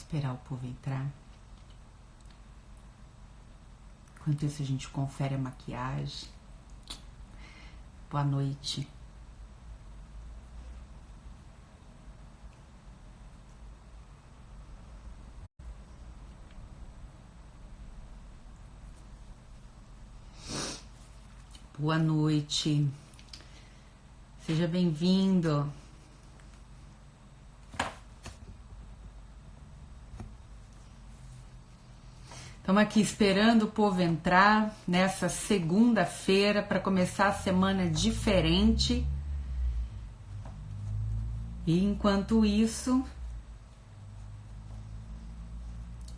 Esperar o povo entrar. Enquanto isso a gente confere a maquiagem. Boa noite. Boa noite. Seja bem-vindo. Estamos aqui esperando o povo entrar nessa segunda-feira para começar a semana diferente. E enquanto isso,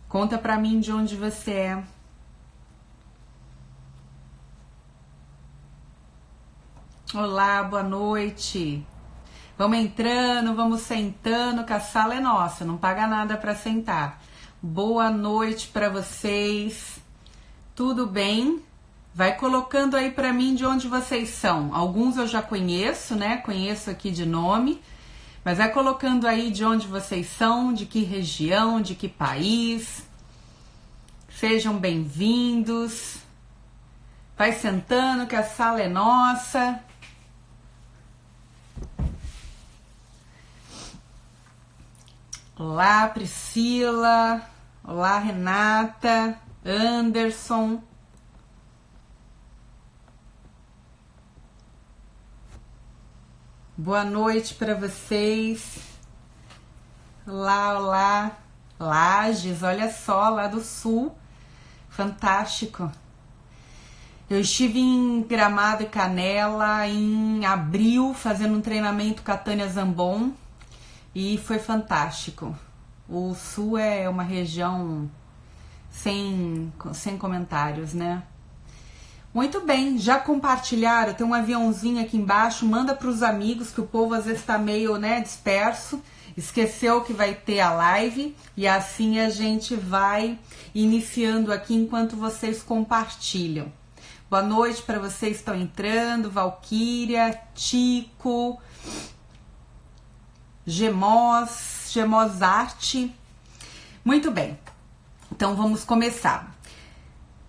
conta para mim de onde você é. Olá, boa noite. Vamos entrando, vamos sentando, que a sala é nossa, não paga nada para sentar. Boa noite para vocês. Tudo bem? Vai colocando aí para mim de onde vocês são. Alguns eu já conheço, né? Conheço aqui de nome. Mas vai colocando aí de onde vocês são, de que região, de que país. Sejam bem-vindos. Vai sentando que a sala é nossa. Olá, Priscila. Olá, Renata. Anderson. Boa noite para vocês. Olá, olá. Lages, olha só, lá do sul. Fantástico. Eu estive em Gramado e Canela em abril, fazendo um treinamento com a Tânia Zambon. E foi fantástico. O sul é uma região sem comentários, né? Muito bem, já compartilharam? Tem um aviãozinho aqui embaixo, manda para os amigos, que o povo às vezes está meio, né, disperso, esqueceu que vai ter a live, e assim a gente vai iniciando aqui enquanto vocês compartilham. Boa noite para vocês que estão entrando, Valquíria, Tico, Gemos Arte. Muito bem, então vamos começar.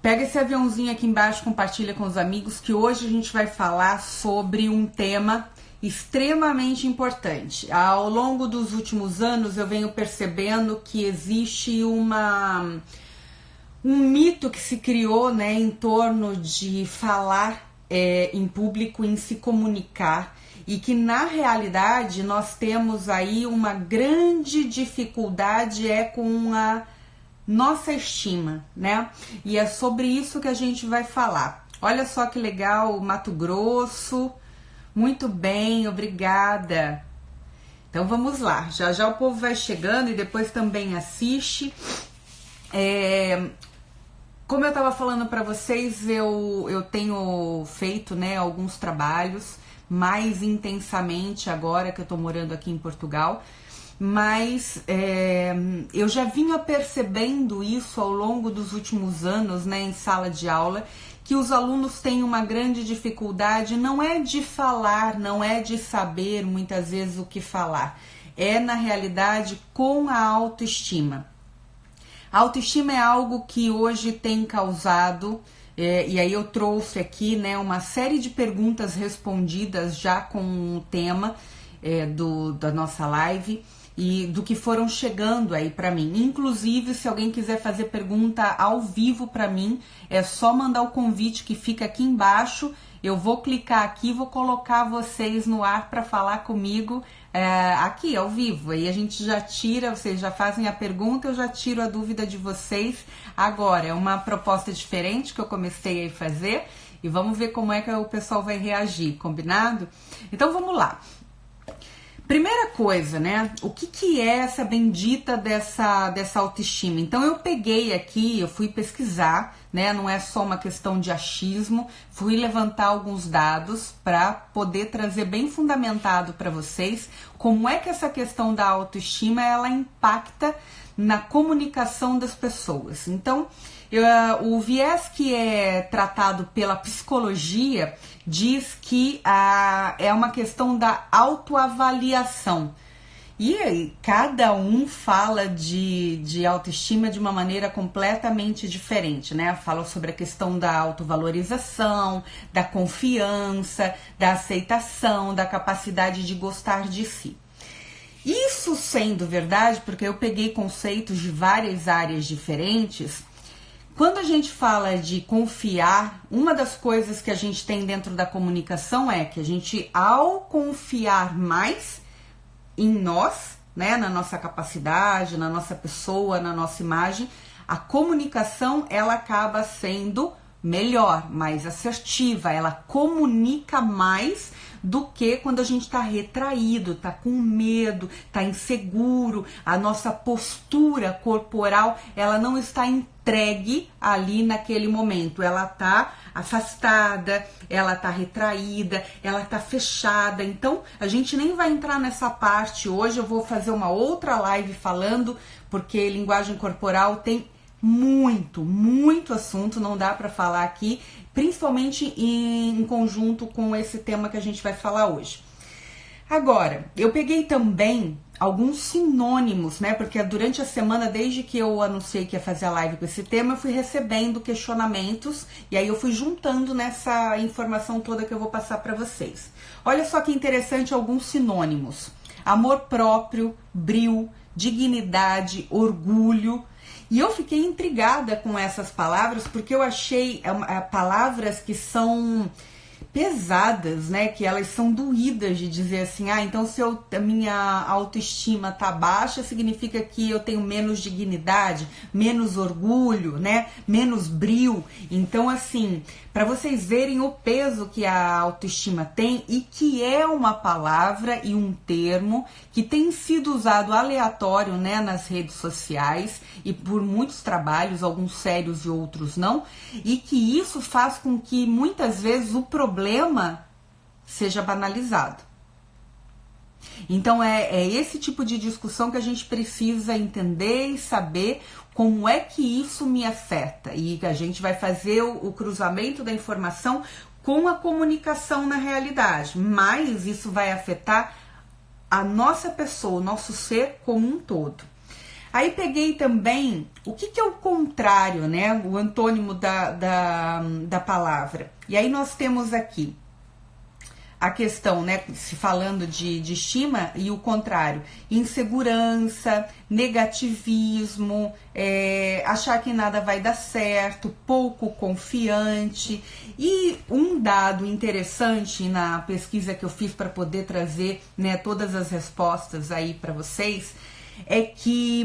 Pega esse aviãozinho aqui embaixo, compartilha com os amigos, que hoje a gente vai falar sobre um tema extremamente importante. Ao longo dos últimos anos eu venho percebendo que existe um mito que se criou, né, em torno de falar em público, em se comunicar, e que na realidade nós temos aí uma grande dificuldade com a nossa estima, né? E é sobre isso que a gente vai falar. Olha só que legal, Mato Grosso. Muito bem, obrigada. Então vamos lá, já já o povo vai chegando e depois também assiste. Como eu estava falando para vocês, eu tenho feito, né, alguns trabalhos mais intensamente agora que eu tô morando aqui em Portugal, mas eu já vinha percebendo isso ao longo dos últimos anos, né, em sala de aula, que os alunos têm uma grande dificuldade, não é de falar, não é de saber muitas vezes o que falar, é na realidade com a autoestima. A autoestima é algo que hoje tem causado, e aí eu trouxe aqui, né, uma série de perguntas respondidas já com o tema da nossa live e do que foram chegando aí para mim. Inclusive, se alguém quiser fazer pergunta ao vivo para mim, é só mandar o convite que fica aqui embaixo. Eu vou clicar aqui, vou colocar vocês no ar para falar comigo aqui ao vivo. Aí a gente já tira, vocês já fazem a pergunta, eu já tiro a dúvida de vocês. Agora, é uma proposta diferente que eu comecei a fazer e vamos ver como é que o pessoal vai reagir, combinado? Então vamos lá. Primeira coisa, né? O que é essa bendita dessa autoestima? Então eu peguei aqui, eu fui pesquisar, né? Não é só uma questão de achismo, fui levantar alguns dados para poder trazer bem fundamentado para vocês como é que essa questão da autoestima ela impacta na comunicação das pessoas. Então, o viés que é tratado pela psicologia diz que é uma questão da autoavaliação. E aí, cada um fala de autoestima de uma maneira completamente diferente, né? Fala sobre a questão da autovalorização, da confiança, da aceitação, da capacidade de gostar de si. Isso sendo verdade, porque eu peguei conceitos de várias áreas diferentes, quando a gente fala de confiar, uma das coisas que a gente tem dentro da comunicação é que a gente, ao confiar mais em nós, né, na nossa capacidade, na nossa pessoa, na nossa imagem, a comunicação ela acaba sendo melhor, mais assertiva, ela comunica mais do que quando a gente está retraído, está com medo, está inseguro, a nossa postura corporal ela não está entregue ali naquele momento, ela está afastada, ela está retraída, ela está fechada. Então a gente nem vai entrar nessa parte hoje, eu vou fazer uma outra live falando, porque linguagem corporal tem muito assunto, não dá para falar aqui, principalmente em conjunto com esse tema que a gente vai falar hoje. Agora, eu peguei também alguns sinônimos, né? Porque durante a semana, desde que eu anunciei que ia fazer a live com esse tema, eu fui recebendo questionamentos e aí eu fui juntando nessa informação toda que eu vou passar para vocês. Olha só que interessante alguns sinônimos: amor próprio, brio, dignidade, orgulho. E eu fiquei intrigada com essas palavras porque eu achei palavras que são pesadas, né? Que elas são doídas de dizer assim, então se a minha autoestima tá baixa, significa que eu tenho menos dignidade, menos orgulho, né? Menos brio. Então, assim, para vocês verem o peso que a autoestima tem e que é uma palavra e um termo que tem sido usado aleatório, né, nas redes sociais e por muitos trabalhos, alguns sérios e outros não, e que isso faz com que muitas vezes o problema seja banalizado. Então é esse tipo de discussão que a gente precisa entender e saber como é que isso me afeta. E a gente vai fazer o cruzamento da informação com a comunicação na realidade. Mas isso vai afetar a nossa pessoa, o nosso ser como um todo. Aí peguei também o que é o contrário, né? O antônimo da palavra. E aí nós temos aqui a questão, né, se falando de estima, e o contrário, insegurança, negativismo, achar que nada vai dar certo, pouco confiante. E um dado interessante na pesquisa que eu fiz para poder trazer, né, todas as respostas aí para vocês, é que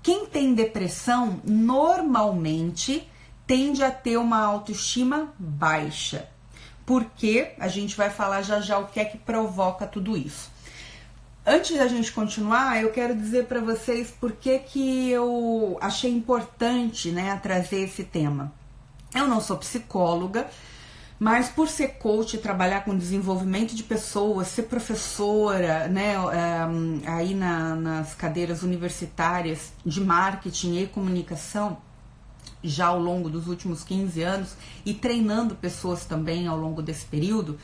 quem tem depressão normalmente tende a ter uma autoestima baixa, porque a gente vai falar já o que é que provoca tudo isso. Antes da gente continuar, eu quero dizer para vocês por que eu achei importante, né, trazer esse tema. Eu não sou psicóloga, mas por ser coach, trabalhar com desenvolvimento de pessoas, ser professora, né, aí nas cadeiras universitárias de marketing e comunicação, já ao longo dos últimos 15 anos, e treinando pessoas também ao longo desse período,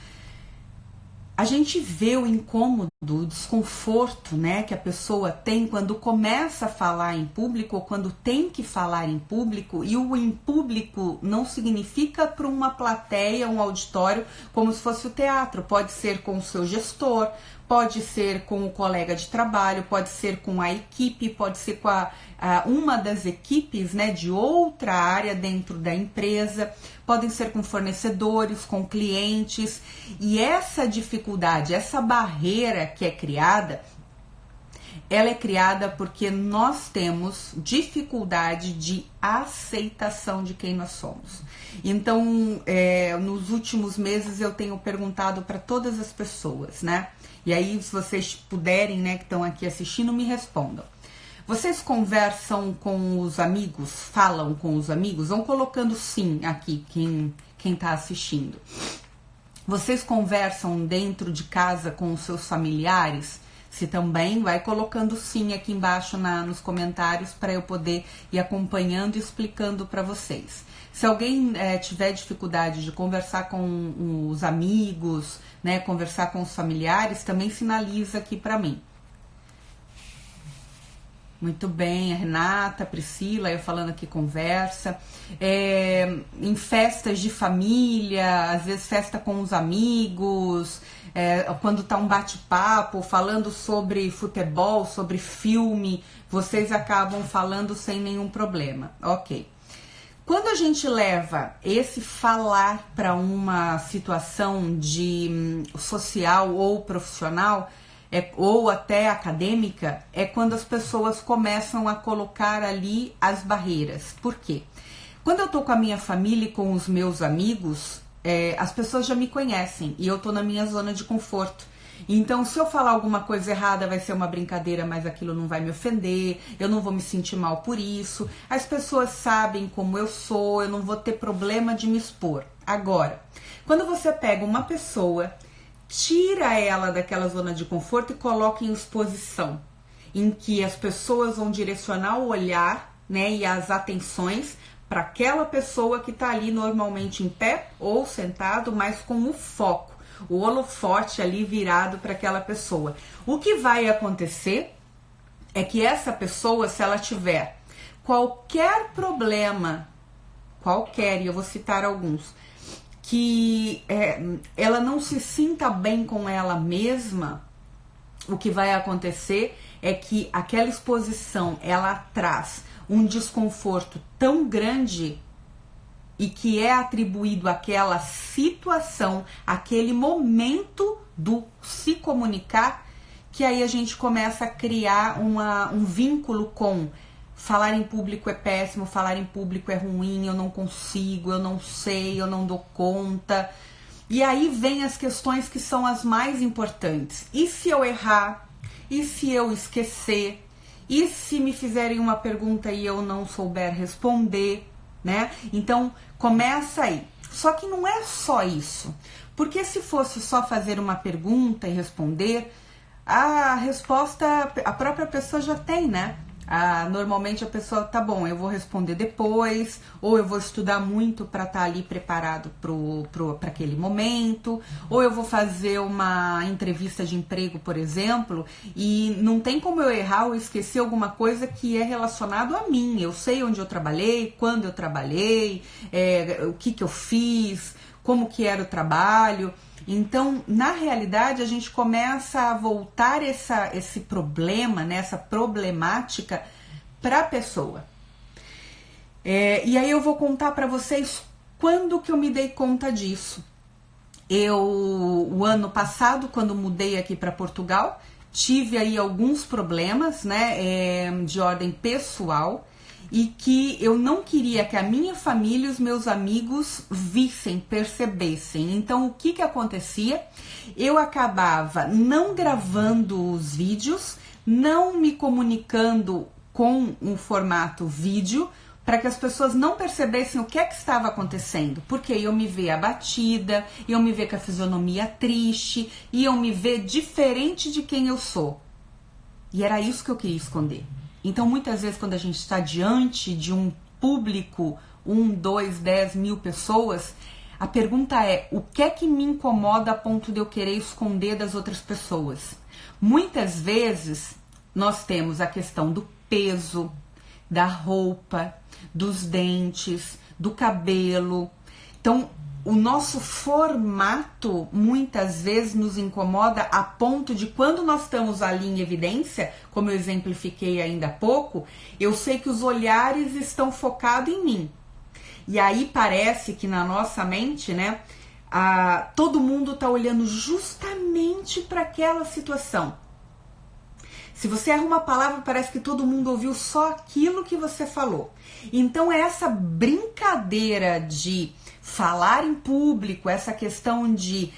a gente vê o incômodo, o desconforto, né, que a pessoa tem quando começa a falar em público ou quando tem que falar em público, e o em público não significa para uma plateia, um auditório, como se fosse o teatro. Pode ser com o seu gestor, pode ser com o colega de trabalho, pode ser com a equipe, pode ser com uma das equipes, né, de outra área dentro da empresa, podem ser com fornecedores, com clientes. E essa dificuldade, essa barreira que é criada, ela é criada porque nós temos dificuldade de aceitação de quem nós somos. Então, nos últimos meses eu tenho perguntado para todas as pessoas, né? E aí, se vocês puderem, né, que estão aqui assistindo, me respondam. Vocês conversam com os amigos? Falam com os amigos? Vão colocando sim aqui, quem está assistindo. Vocês conversam dentro de casa com os seus familiares? Se também, vai colocando sim aqui embaixo nos comentários para eu poder ir acompanhando e explicando para vocês. Se alguém tiver dificuldade de conversar com os amigos, né, conversar com os familiares, também sinaliza aqui para mim. Muito bem, a Renata, a Priscila, eu falando aqui, conversa. Em festas de família, às vezes festa com os amigos, quando tá um bate-papo, falando sobre futebol, sobre filme, vocês acabam falando sem nenhum problema. Ok. Quando a gente leva esse falar para uma situação de social ou profissional, ou até acadêmica, é quando as pessoas começam a colocar ali as barreiras. Por quê? Quando eu tô com a minha família e com os meus amigos, as pessoas já me conhecem e eu tô na minha zona de conforto. Então, se eu falar alguma coisa errada, vai ser uma brincadeira, mas aquilo não vai me ofender, eu não vou me sentir mal por isso. As pessoas sabem como eu sou, eu não vou ter problema de me expor. Agora, quando você pega uma pessoa, tira ela daquela zona de conforto e coloca em exposição, em que as pessoas vão direcionar o olhar, né, e as atenções para aquela pessoa que está ali normalmente em pé ou sentado, mas com o foco, o holofote ali virado para aquela pessoa. O que vai acontecer é que essa pessoa, se ela tiver qualquer problema, e eu vou citar alguns, que ela não se sinta bem com ela mesma, o que vai acontecer é que aquela exposição, ela traz um desconforto tão grande e que é atribuído àquela situação, àquele momento do se comunicar, que aí a gente começa a criar um vínculo com falar em público é péssimo, falar em público é ruim, eu não consigo, eu não sei, eu não dou conta. E aí vem as questões que são as mais importantes. E se eu errar? E se eu esquecer? E se me fizerem uma pergunta e eu não souber responder, né? Então, começa aí. Só que não é só isso. Porque se fosse só fazer uma pergunta e responder, a resposta a própria pessoa já tem, né? Normalmente a pessoa, tá bom, eu vou responder depois, ou eu vou estudar muito para estar ali preparado para aquele momento, ou eu vou fazer uma entrevista de emprego, por exemplo, e não tem como eu errar ou esquecer alguma coisa que é relacionado a mim. Eu sei onde eu trabalhei, quando eu trabalhei, o que eu fiz, como que era o trabalho. Então, na realidade, a gente começa a voltar esse problema, né, essa problemática para a pessoa. E aí eu vou contar para vocês quando que eu me dei conta disso. O ano passado, quando mudei aqui para Portugal, tive aí alguns problemas, né, de ordem pessoal, e que eu não queria que a minha família e os meus amigos vissem, percebessem. Então, o que acontecia? Eu acabava não gravando os vídeos, não me comunicando com um formato vídeo, para que as pessoas não percebessem o que estava acontecendo, porque iam me ver abatida, iam me ver com a fisionomia triste, iam me ver diferente de quem eu sou. E era isso que eu queria esconder. Então, muitas vezes, quando a gente está diante de um público, 1, 2, 10 mil pessoas, a pergunta é, o que é que me incomoda a ponto de eu querer esconder das outras pessoas? Muitas vezes, nós temos a questão do peso, da roupa, dos dentes, do cabelo. Então, o nosso formato muitas vezes nos incomoda a ponto de, quando nós estamos ali em evidência, como eu exemplifiquei ainda há pouco, eu sei que os olhares estão focados em mim. E aí parece que na nossa mente, né, todo mundo está olhando justamente para aquela situação. Se você erra uma palavra, parece que todo mundo ouviu só aquilo que você falou. Então, essa brincadeira de falar em público, essa questão de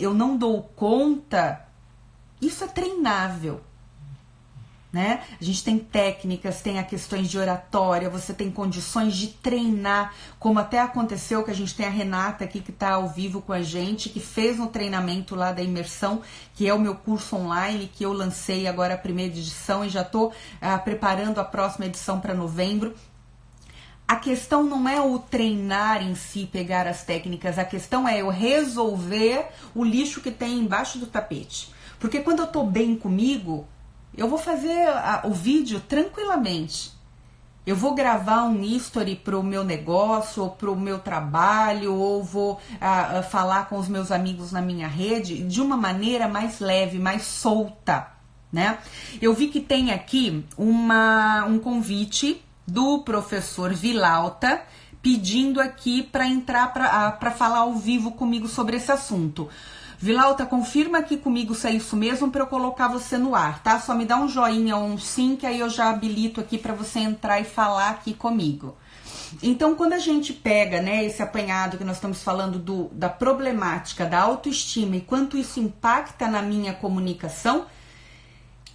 eu não dou conta, isso é treinável. né? A gente tem técnicas, tem a questões de oratória, você tem condições de treinar, como até aconteceu que a gente tem a Renata aqui que está ao vivo com a gente, que fez um treinamento lá da imersão, que é o meu curso online, que eu lancei agora a primeira edição e já estou preparando a próxima edição para novembro. A questão não é o treinar em si, pegar as técnicas, a questão é eu resolver o lixo que tem embaixo do tapete. Porque quando eu tô bem comigo, eu vou fazer o vídeo tranquilamente. Eu vou gravar um history pro meu negócio, ou pro meu trabalho, ou vou falar com os meus amigos na minha rede de uma maneira mais leve, mais solta, né? Eu vi que tem aqui um convite do professor Vilauta pedindo aqui para entrar para falar ao vivo comigo sobre esse assunto. Vilauta, confirma aqui comigo se é isso mesmo para eu colocar você no ar, tá? Só me dá um joinha ou um sim que aí eu já habilito aqui para você entrar e falar aqui comigo. Então, quando a gente pega, né, esse apanhado que nós estamos falando da problemática da autoestima e quanto isso impacta na minha comunicação,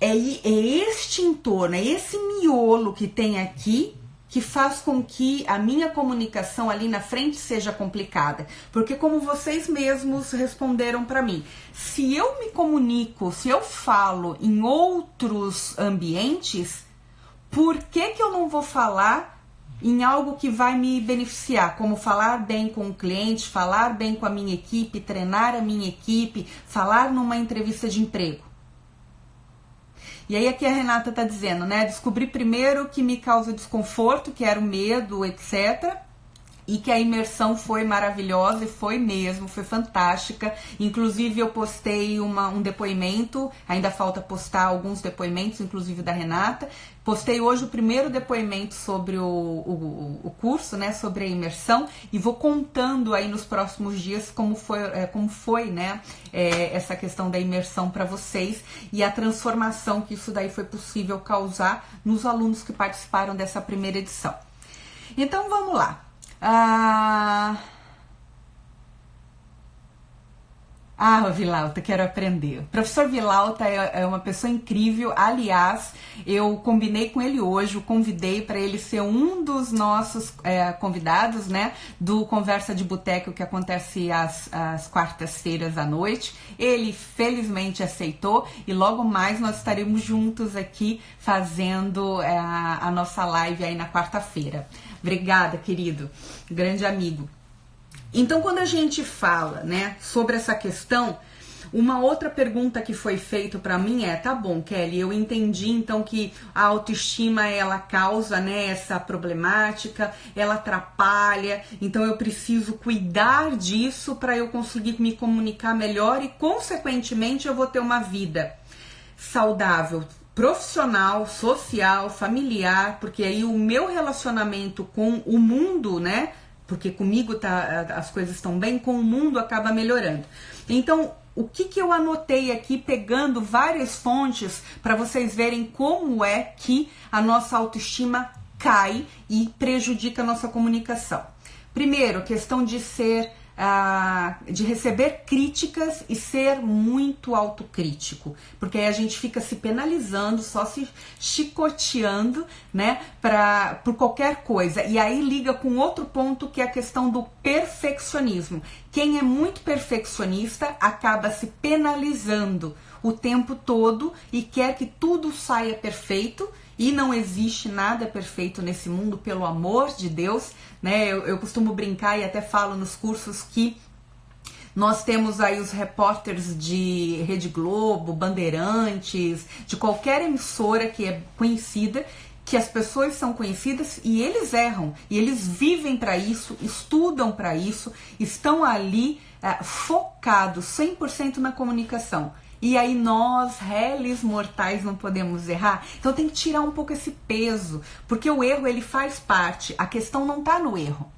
é este entorno, é esse miolo que tem aqui que faz com que a minha comunicação ali na frente seja complicada. Porque como vocês mesmos responderam para mim, se eu me comunico, se eu falo em outros ambientes, por que eu não vou falar em algo que vai me beneficiar, como falar bem com o cliente, falar bem com a minha equipe, treinar a minha equipe, falar numa entrevista de emprego? E aí aqui a Renata tá dizendo, né, descobri primeiro que me causa desconforto, que era o medo, etc. E que a imersão foi maravilhosa, e foi mesmo, foi fantástica. Inclusive eu postei um depoimento, ainda falta postar alguns depoimentos, inclusive da Renata. Postei hoje o primeiro depoimento sobre o curso, né, sobre a imersão, e vou contando aí nos próximos dias como foi, né, essa questão da imersão para vocês e a transformação que isso daí foi possível causar nos alunos que participaram dessa primeira edição. Então vamos lá. Vilauta, quero aprender. O professor Vilauta é uma pessoa incrível. Aliás, eu combinei com ele hoje, o convidei para ele ser um dos nossos convidados, né, do Conversa de Boteco, que acontece às quartas-feiras à noite. Ele felizmente aceitou e logo mais nós estaremos juntos aqui fazendo a nossa live aí na quarta-feira. Obrigada, querido, grande amigo. Então, quando a gente fala, né, sobre essa questão, uma outra pergunta que foi feita para mim é, tá bom, Kelly, eu entendi então que a autoestima ela causa, né, essa problemática, ela atrapalha, então eu preciso cuidar disso para eu conseguir me comunicar melhor e, consequentemente, eu vou ter uma vida saudável, profissional, social, familiar, porque aí o meu relacionamento com o mundo, né, porque comigo as coisas estão bem, com o mundo acaba melhorando. Então, o que eu anotei aqui, pegando várias fontes, para vocês verem como é que a nossa autoestima cai e prejudica a nossa comunicação. Primeiro, questão de de receber críticas e ser muito autocrítico, porque aí a gente fica se penalizando, só se chicoteando, né, por qualquer coisa. E aí liga com outro ponto, que é a questão do perfeccionismo. Quem é muito perfeccionista acaba se penalizando o tempo todo e quer que tudo saia perfeito. E não existe nada perfeito nesse mundo, pelo amor de Deus, né? Eu costumo brincar e até falo nos cursos que nós temos aí os repórteres de Rede Globo, Bandeirantes, de qualquer emissora que é conhecida, que as pessoas são conhecidas e eles erram, e eles vivem para isso, estudam para isso, estão ali focados 100% na comunicação. E aí nós, réis mortais, não podemos errar. Então tem que tirar um pouco esse peso, porque o erro ele faz parte. A questão não tá no erro.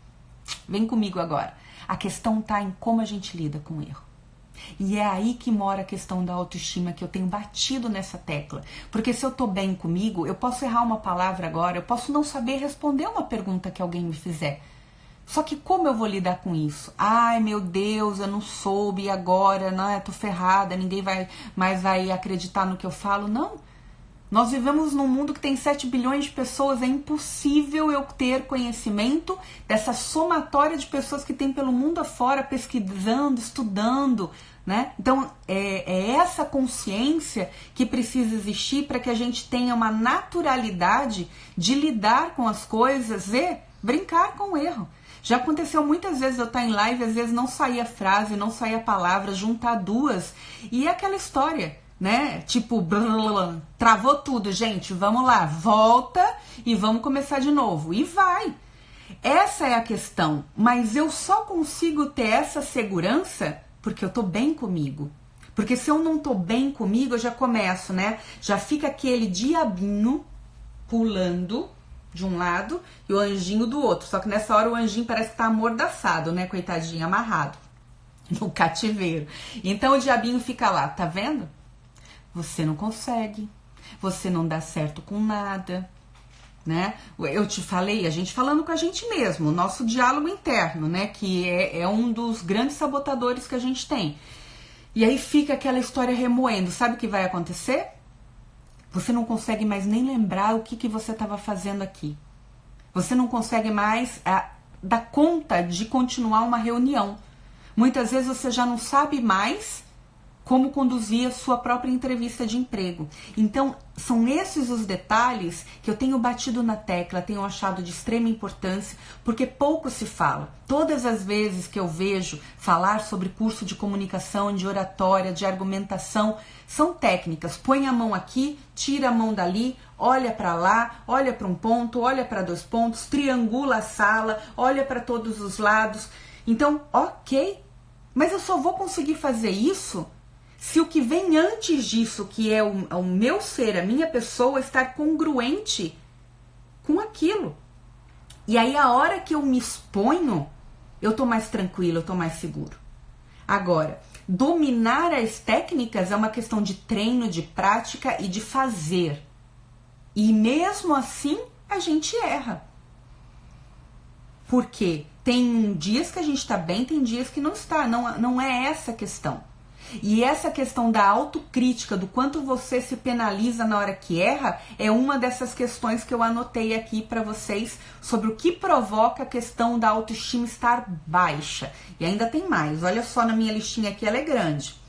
Vem comigo agora. A questão tá em como a gente lida com o erro. E é aí que mora a questão da autoestima, que eu tenho batido nessa tecla. Porque se eu tô bem comigo, eu posso errar uma palavra agora, eu posso não saber responder uma pergunta que alguém me fizer. Só que como eu vou lidar com isso? Ai, meu Deus, eu não soube, e agora, não, eu tô ferrada, ninguém mais vai acreditar no que eu falo. Não. Nós vivemos num mundo que tem 7 bilhões de pessoas, é impossível eu ter conhecimento dessa somatória de pessoas que tem pelo mundo afora pesquisando, estudando, né? Então é essa consciência que precisa existir para que a gente tenha uma naturalidade de lidar com as coisas e brincar com o erro. Já aconteceu muitas vezes eu estar em live, às vezes não saía frase, não saía palavra, juntar duas, e é aquela história, né? Tipo, blá, travou tudo, gente, vamos lá, volta e vamos começar de novo. E vai. Essa é a questão, mas eu só consigo ter essa segurança porque eu tô bem comigo. Porque se eu não tô bem comigo, eu já começo, né? Já fica aquele diabinho pulando de um lado e o anjinho do outro. Só que nessa hora o anjinho parece que tá amordaçado, né? Coitadinho, amarrado no cativeiro. Então o diabinho fica lá, tá vendo? Você não consegue, você não dá certo com nada, né? Eu te falei, a gente falando com a gente mesmo, o nosso diálogo interno, né? Que é um dos grandes sabotadores que a gente tem. E aí fica aquela história remoendo. Sabe o que vai acontecer? Você não consegue mais nem lembrar o que você estava fazendo aqui. Você não consegue mais dar conta de continuar uma reunião. Muitas vezes você já não sabe mais como conduzir a sua própria entrevista de emprego. Então, são esses os detalhes que eu tenho batido na tecla, tenho achado de extrema importância, porque pouco se fala. Todas as vezes que eu vejo falar sobre curso de comunicação, de oratória, de argumentação, são técnicas. Põe a mão aqui, tira a mão dali, olha para lá, olha para um ponto, olha para 2 pontos, triangula a sala, olha para todos os lados. Então, ok, mas eu só vou conseguir fazer isso se o que vem antes disso, que é o meu ser, a minha pessoa, estar congruente com aquilo. E aí a hora que eu me exponho, eu tô mais tranquilo, eu tô mais seguro. Agora, dominar as técnicas é uma questão de treino, de prática e de fazer. E mesmo assim, a gente erra. Por quê? Tem dias que a gente tá bem, tem dias que não está. Não é essa a questão. E essa questão da autocrítica, do quanto você se penaliza na hora que erra, é uma dessas questões que eu anotei aqui para vocês sobre o que provoca a questão da autoestima estar baixa. E ainda tem mais, olha só na minha listinha aqui, ela é grande.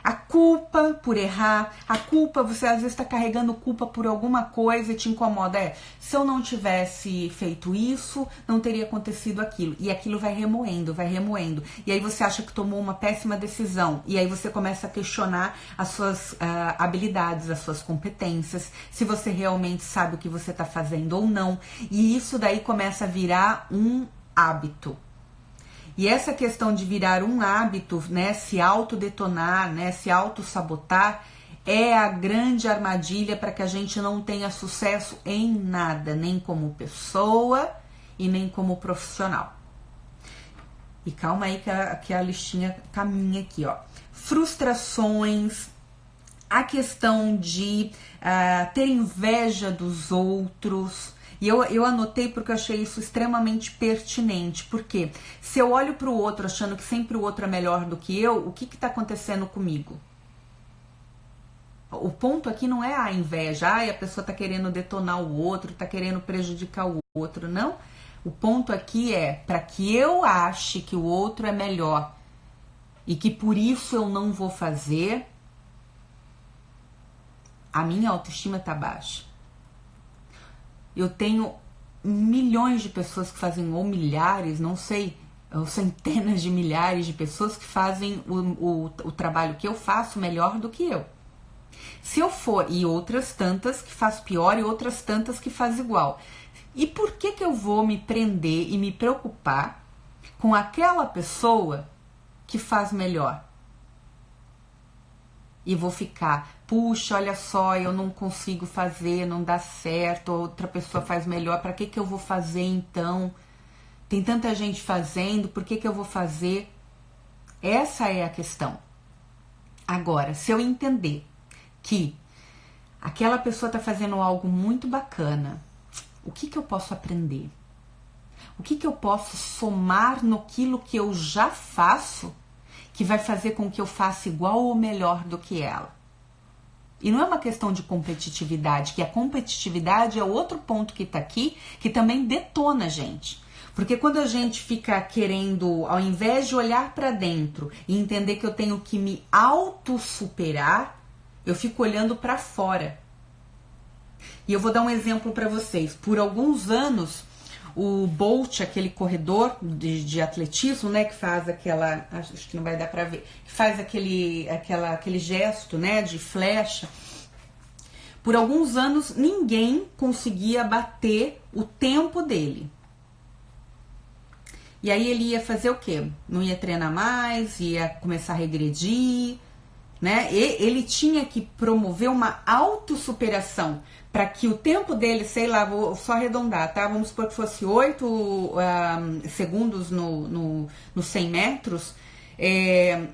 A culpa por errar, a culpa, você às vezes está carregando culpa por alguma coisa e te incomoda. Se eu não tivesse feito isso, não teria acontecido aquilo. E aquilo vai remoendo, vai remoendo. E aí você acha que tomou uma péssima decisão. E aí você começa a questionar as suas habilidades, as suas competências, se você realmente sabe o que você está fazendo ou não. E isso daí começa a virar um hábito. E essa questão de virar um hábito, né, se autodetonar, né, se autossabotar, é a grande armadilha para que a gente não tenha sucesso em nada, nem como pessoa e nem como profissional. E calma aí que a listinha caminha aqui, ó. Frustrações, a questão de ter inveja dos outros. E eu anotei porque eu achei isso extremamente pertinente. Porque se eu olho para o outro achando que sempre o outro é melhor do que eu, o que está acontecendo comigo? O ponto aqui não é a inveja. A pessoa está querendo detonar o outro, está querendo prejudicar o outro. Não. O ponto aqui é para que eu ache que o outro é melhor e que por isso eu não vou fazer, a minha autoestima está baixa. Eu tenho milhões de pessoas que fazem, ou milhares, não sei, ou centenas de milhares de pessoas que fazem o trabalho que eu faço melhor do que eu. Se eu for, e outras tantas que faz pior e outras tantas que faz igual. E por que eu vou me prender e me preocupar com aquela pessoa que faz melhor? E vou ficar, puxa, olha só, eu não consigo fazer, não dá certo, outra pessoa faz melhor, para que eu vou fazer então? Tem tanta gente fazendo, por que eu vou fazer? Essa é a questão. Agora, se eu entender que aquela pessoa está fazendo algo muito bacana, o que eu posso aprender? O que eu posso somar naquilo que eu já faço, que vai fazer com que eu faça igual ou melhor do que ela? E não é uma questão de competitividade, que a competitividade é outro ponto que tá aqui, que também detona a gente. Porque quando a gente fica querendo, ao invés de olhar para dentro e entender que eu tenho que me autossuperar, eu fico olhando para fora. E eu vou dar um exemplo para vocês. Por alguns anos, o Bolt, aquele corredor de atletismo, né, que faz aquela, acho que não vai dar para ver, que faz aquele gesto, né, de flecha. Por alguns anos, ninguém conseguia bater o tempo dele. E aí ele ia fazer o quê? Não ia treinar mais, ia começar a regredir, né? E ele tinha que promover uma autossuperação para que o tempo dele, sei lá, vou só arredondar, tá? Vamos supor que fosse 8 segundos no 100 metros.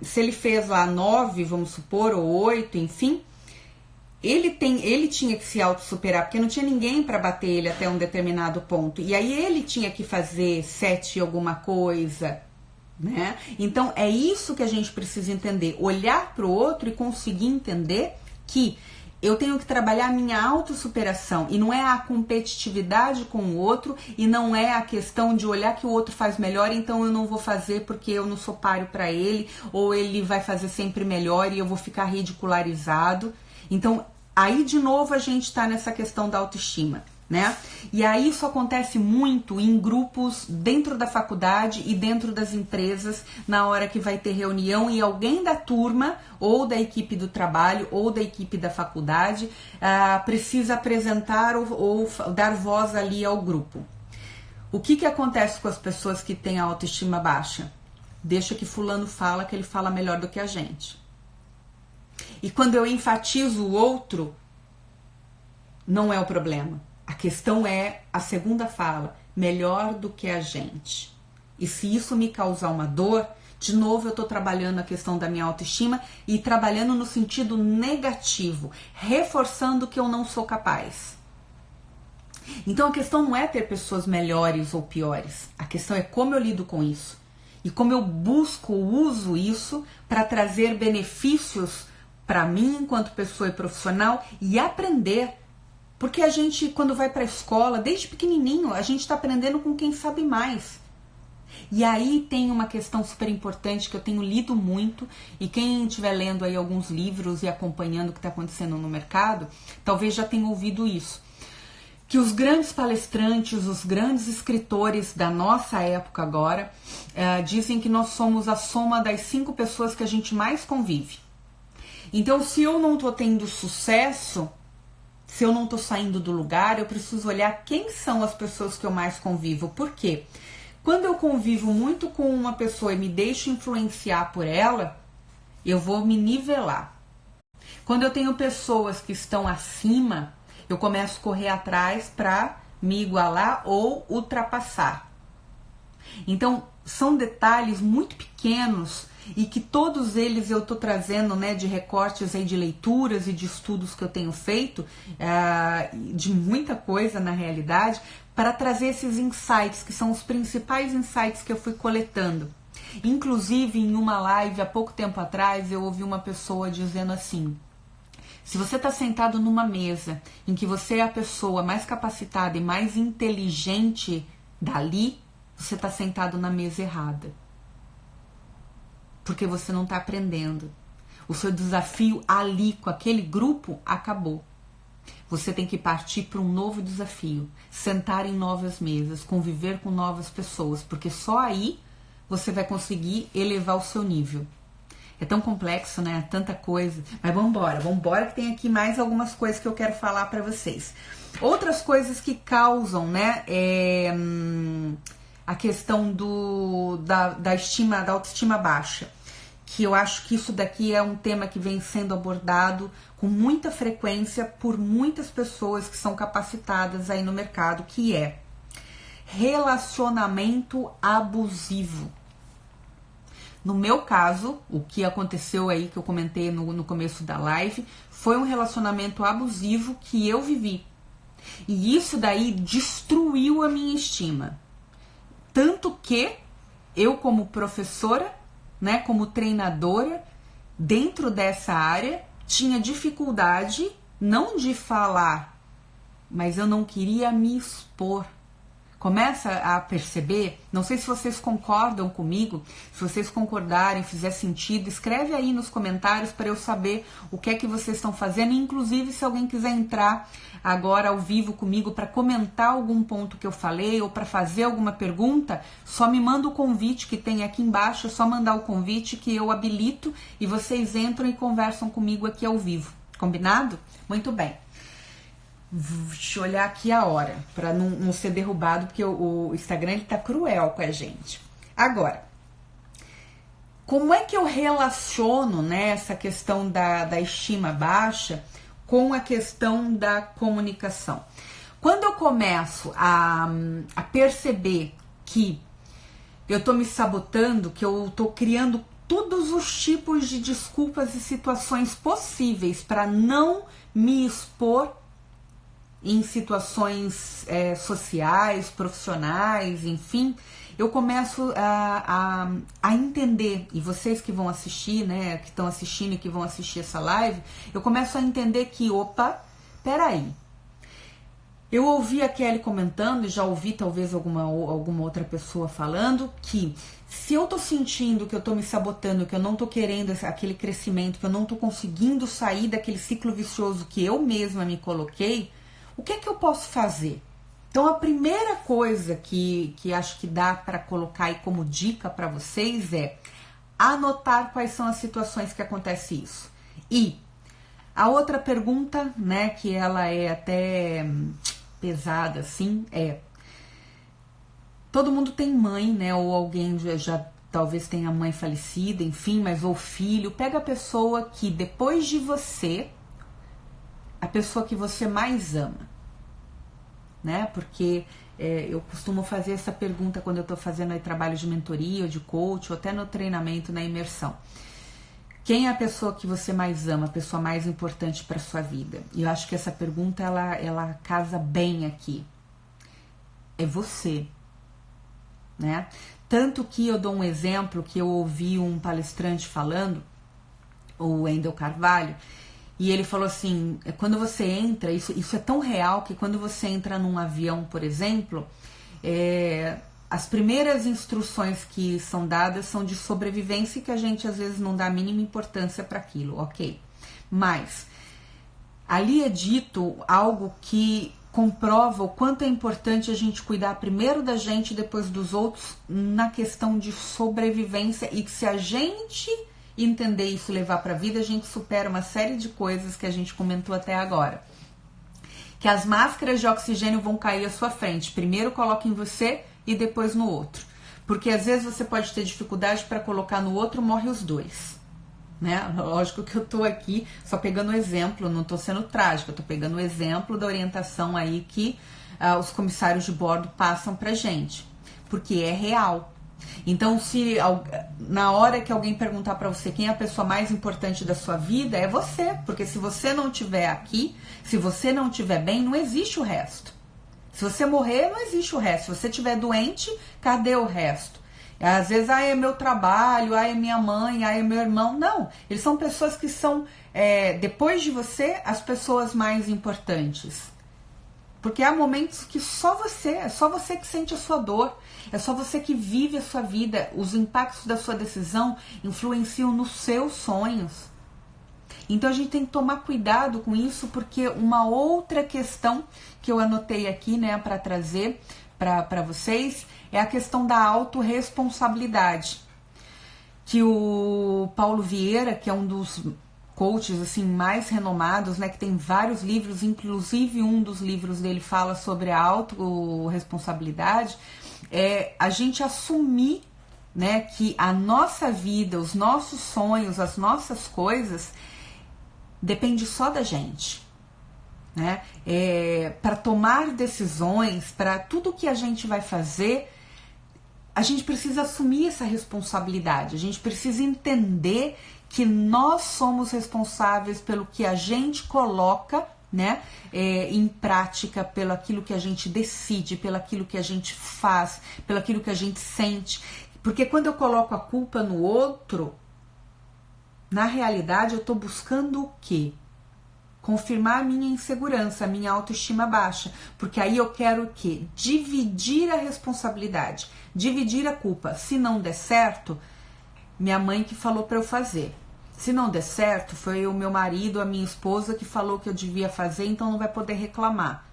Se ele fez lá 9, vamos supor, ou 8, enfim, ele tinha que se autossuperar, porque não tinha ninguém para bater ele até um determinado ponto. E aí ele tinha que fazer 7 alguma coisa, né? Então é isso que a gente precisa entender, olhar para o outro e conseguir entender que eu tenho que trabalhar a minha autossuperação, e não é a competitividade com o outro, e não é a questão de olhar que o outro faz melhor, então eu não vou fazer porque eu não sou páreo para ele, ou ele vai fazer sempre melhor e eu vou ficar ridicularizado. Então, aí de novo a gente tá nessa questão da autoestima, né? E aí isso acontece muito em grupos dentro da faculdade e dentro das empresas, na hora que vai ter reunião e alguém da turma, ou da equipe do trabalho, ou da equipe da faculdade, precisa apresentar ou dar voz ali ao grupo. O que acontece com as pessoas que têm a autoestima baixa? Deixa que fulano fala, que ele fala melhor do que a gente. E quando eu enfatizo o outro, não é o problema. A questão é a segunda fala, melhor do que a gente. E se isso me causar uma dor, de novo eu estou trabalhando a questão da minha autoestima e trabalhando no sentido negativo, reforçando que eu não sou capaz. Então a questão não é ter pessoas melhores ou piores. A questão é como eu lido com isso. E como eu uso isso para trazer benefícios para mim enquanto pessoa e profissional e aprender. Porque a gente, quando vai para a escola, desde pequenininho, a gente está aprendendo com quem sabe mais. E aí tem uma questão super importante que eu tenho lido muito, e quem estiver lendo aí alguns livros e acompanhando o que está acontecendo no mercado, talvez já tenha ouvido isso. Que os grandes palestrantes, os grandes escritores da nossa época agora, dizem que nós somos a soma das 5 pessoas que a gente mais convive. Então, se eu não tô tendo sucesso, se eu não tô saindo do lugar, eu preciso olhar quem são as pessoas que eu mais convivo. Por quê? Quando eu convivo muito com uma pessoa e me deixo influenciar por ela, eu vou me nivelar. Quando eu tenho pessoas que estão acima, eu começo a correr atrás para me igualar ou ultrapassar. Então, são detalhes muito pequenos e que todos eles eu tô trazendo, né, de recortes aí de leituras e de estudos que eu tenho feito, de muita coisa na realidade, para trazer esses insights, que são os principais insights que eu fui coletando. Inclusive, em uma live há pouco tempo atrás, eu ouvi uma pessoa dizendo assim: se você está sentado numa mesa em que você é a pessoa mais capacitada e mais inteligente dali, você está sentado na mesa errada. Porque você não está aprendendo. O seu desafio ali com aquele grupo acabou. Você tem que partir para um novo desafio. Sentar em novas mesas, conviver com novas pessoas. Porque só aí você vai conseguir elevar o seu nível. É tão complexo, né? Tanta coisa. Mas vambora que tem aqui mais algumas coisas que eu quero falar para vocês. Outras coisas que causam, né? A questão da autoestima baixa. Que eu acho que isso daqui é um tema que vem sendo abordado com muita frequência por muitas pessoas que são capacitadas aí no mercado, que é relacionamento abusivo. No meu caso, o que aconteceu aí, que eu comentei no começo da live, foi um relacionamento abusivo que eu vivi. E isso daí destruiu a minha estima. Tanto que eu, como professora, né, como treinadora, dentro dessa área, tinha dificuldade, não de falar, mas eu não queria me expor. Começa a perceber, não sei se vocês concordam comigo, se vocês concordarem, fizer sentido, escreve aí nos comentários para eu saber o que é que vocês estão fazendo, inclusive se alguém quiser entrar agora ao vivo comigo para comentar algum ponto que eu falei ou para fazer alguma pergunta, só me manda o convite que tem aqui embaixo, é só mandar o convite que eu habilito e vocês entram e conversam comigo aqui ao vivo, combinado? Muito bem. Deixa eu olhar aqui a hora, para não ser derrubado, porque o Instagram ele tá cruel com a gente. Agora, como é que eu relaciono, né, essa questão da estima baixa com a questão da comunicação? Quando eu começo a perceber que eu tô me sabotando, que eu tô criando todos os tipos de desculpas e situações possíveis para não me expor em situações sociais, profissionais, enfim, eu começo a entender, e vocês que vão assistir, né, que estão assistindo e que vão assistir essa live, eu começo a entender que, opa, peraí, eu ouvi a Kelly comentando, e já ouvi talvez alguma outra pessoa falando, que se eu tô sentindo que eu tô me sabotando, que eu não tô querendo aquele crescimento, que eu não tô conseguindo sair daquele ciclo vicioso que eu mesma me coloquei, o que é que eu posso fazer? Então a primeira coisa que acho que dá para colocar aí como dica para vocês é anotar quais são as situações que acontece isso. E a outra pergunta, né, que ela é até pesada assim, todo mundo tem mãe, né, ou alguém já talvez tenha mãe falecida, enfim, mas ou filho, pega a pessoa que depois de você, a pessoa que você mais ama, né? Porque eu costumo fazer essa pergunta quando eu estou fazendo aí trabalho de mentoria, ou de coach, ou até no treinamento, na imersão. Quem é a pessoa que você mais ama, a pessoa mais importante para sua vida? E eu acho que essa pergunta, ela casa bem aqui. É você, né? Tanto que eu dou um exemplo que eu ouvi um palestrante falando, o Wendel Carvalho, e ele falou assim, quando você entra, isso é tão real que quando você entra num avião, por exemplo, as primeiras instruções que são dadas são de sobrevivência e que a gente às vezes não dá a mínima importância para aquilo, ok? Mas ali é dito algo que comprova o quanto é importante a gente cuidar primeiro da gente e depois dos outros na questão de sobrevivência, e que se a gente entender isso e levar para a vida, a gente supera uma série de coisas que a gente comentou até agora. Que as máscaras de oxigênio vão cair à sua frente. Primeiro coloca em você e depois no outro. Porque às vezes você pode ter dificuldade para colocar no outro, morre os dois. Né? Lógico que eu tô aqui só pegando o exemplo, não tô sendo trágica, eu tô pegando o exemplo da orientação aí que os comissários de bordo passam pra gente. Porque é real. Então, se na hora que alguém perguntar para você quem é a pessoa mais importante da sua vida, é você, porque se você não estiver aqui, se você não estiver bem, não existe o resto. Se você morrer, não existe o resto. Se você estiver doente, cadê o resto? Às vezes, é meu trabalho, é minha mãe, é meu irmão. Não, eles são pessoas que são, depois de você, as pessoas mais importantes. Porque há momentos que é só você que sente a sua dor, é só você que vive a sua vida, os impactos da sua decisão influenciam nos seus sonhos. Então a gente tem que tomar cuidado com isso, porque uma outra questão que eu anotei aqui, né, para trazer para vocês, é a questão da autorresponsabilidade. Que o Paulo Vieira, que é um dos coaches assim mais renomados, né, que tem vários livros, inclusive um dos livros dele fala sobre a autorresponsabilidade, a gente assumir, né, que a nossa vida, os nossos sonhos, as nossas coisas depende só da gente, né? Para tomar decisões, para tudo que a gente vai fazer, a gente precisa assumir essa responsabilidade, a gente precisa entender que nós somos responsáveis pelo que a gente coloca, né, em prática, pelo aquilo que a gente decide, pelo aquilo que a gente faz, pelo aquilo que a gente sente. Porque quando eu coloco a culpa no outro, Na realidade, eu tô buscando o quê? Confirmar a minha insegurança, a minha autoestima baixa, porque aí eu quero o quê? Dividir a responsabilidade, dividir a culpa. Se não der certo, minha mãe que falou para eu fazer. Se não der certo, foi o meu marido, a minha esposa que falou que eu devia fazer, então não vai poder reclamar.